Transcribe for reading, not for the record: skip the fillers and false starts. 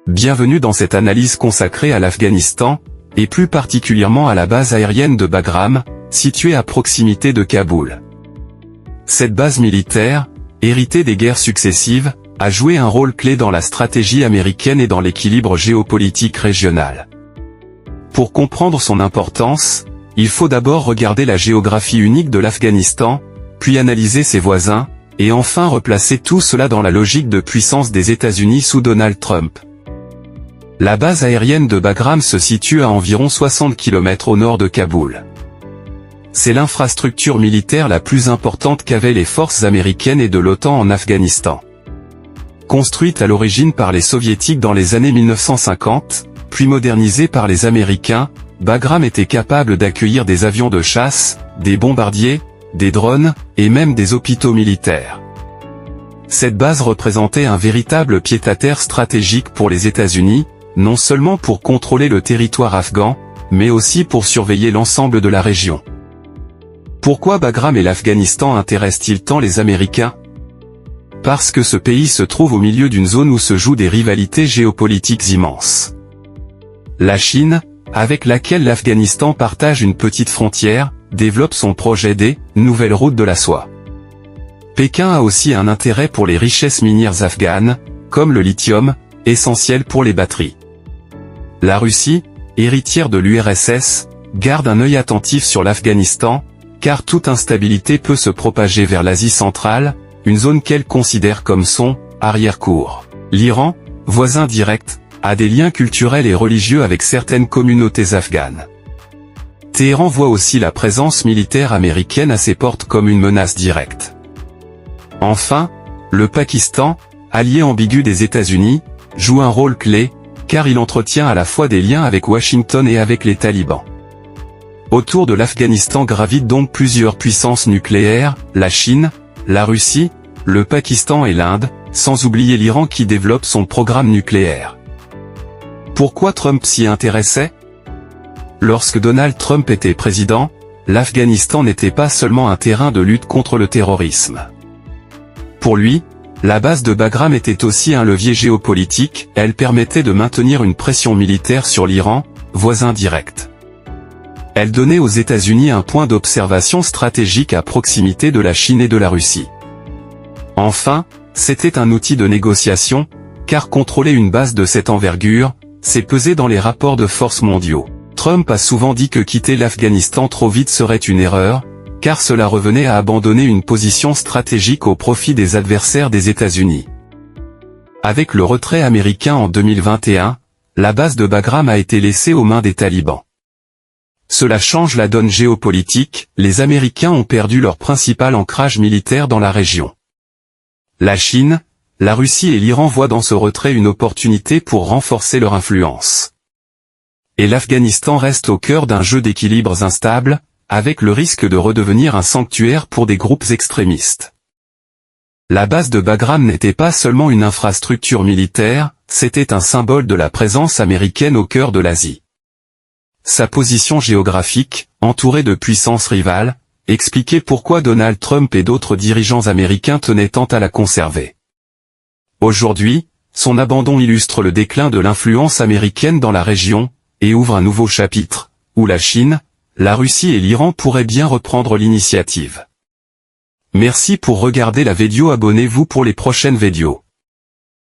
Bienvenue dans cette analyse consacrée à l'Afghanistan, et plus particulièrement à la base aérienne de Bagram, située à proximité de Kaboul. Cette base militaire, héritée des guerres successives, a joué un rôle clé dans la stratégie américaine et dans l'équilibre géopolitique régional. Pour comprendre son importance, il faut d'abord regarder la géographie unique de l'Afghanistan, puis analyser ses voisins, et enfin replacer tout cela dans la logique de puissance des États-Unis sous Donald Trump. La base aérienne de Bagram se situe à environ 60 km au nord de Kaboul. C'est l'infrastructure militaire la plus importante qu'avaient les forces américaines et de l'OTAN en Afghanistan. Construite à l'origine par les soviétiques dans les années 1950, puis modernisée par les Américains, Bagram était capable d'accueillir des avions de chasse, des bombardiers, des drones, et même des hôpitaux militaires. Cette base représentait un véritable pied-à-terre stratégique pour les États-Unis, non seulement pour contrôler le territoire afghan, mais aussi pour surveiller l'ensemble de la région. Pourquoi Bagram et l'Afghanistan intéressent-ils tant les Américains? Parce que ce pays se trouve au milieu d'une zone où se jouent des rivalités géopolitiques immenses. La Chine, avec laquelle l'Afghanistan partage une petite frontière, développe son projet des « nouvelles routes de la soie ». Pékin a aussi un intérêt pour les richesses minières afghanes, comme le lithium, essentiel pour les batteries. La Russie, héritière de l'URSS, garde un œil attentif sur l'Afghanistan, car toute instabilité peut se propager vers l'Asie centrale, une zone qu'elle considère comme son « arrière-cour ». L'Iran, voisin direct, a des liens culturels et religieux avec certaines communautés afghanes. Téhéran voit aussi la présence militaire américaine à ses portes comme une menace directe. Enfin, le Pakistan, allié ambigu des États-Unis, joue un rôle clé, car il entretient à la fois des liens avec Washington et avec les talibans. Autour de l'Afghanistan gravitent donc plusieurs puissances nucléaires, la Chine, la Russie, le Pakistan et l'Inde, sans oublier l'Iran qui développe son programme nucléaire. Pourquoi Trump s'y intéressait? Lorsque Donald Trump était président, l'Afghanistan n'était pas seulement un terrain de lutte contre le terrorisme. Pour lui, la base de Bagram était aussi un levier géopolitique, elle permettait de maintenir une pression militaire sur l'Iran, voisin direct. Elle donnait aux États-Unis un point d'observation stratégique à proximité de la Chine et de la Russie. Enfin, c'était un outil de négociation, car contrôler une base de cette envergure, c'est peser dans les rapports de force mondiaux. Trump a souvent dit que quitter l'Afghanistan trop vite serait une erreur, car cela revenait à abandonner une position stratégique au profit des adversaires des États-Unis. Avec le retrait américain en 2021, la base de Bagram a été laissée aux mains des talibans. Cela change la donne géopolitique, les Américains ont perdu leur principal ancrage militaire dans la région. La Chine, la Russie et l'Iran voient dans ce retrait une opportunité pour renforcer leur influence. Et l'Afghanistan reste au cœur d'un jeu d'équilibres instables, avec le risque de redevenir un sanctuaire pour des groupes extrémistes. La base de Bagram n'était pas seulement une infrastructure militaire, c'était un symbole de la présence américaine au cœur de l'Asie. Sa position géographique, entourée de puissances rivales, expliquait pourquoi Donald Trump et d'autres dirigeants américains tenaient tant à la conserver. Aujourd'hui, son abandon illustre le déclin de l'influence américaine dans la région, et ouvre un nouveau chapitre, où la Chine, la Russie et l'Iran pourraient bien reprendre l'initiative. Merci pour regarder la vidéo, abonnez-vous pour les prochaines vidéos.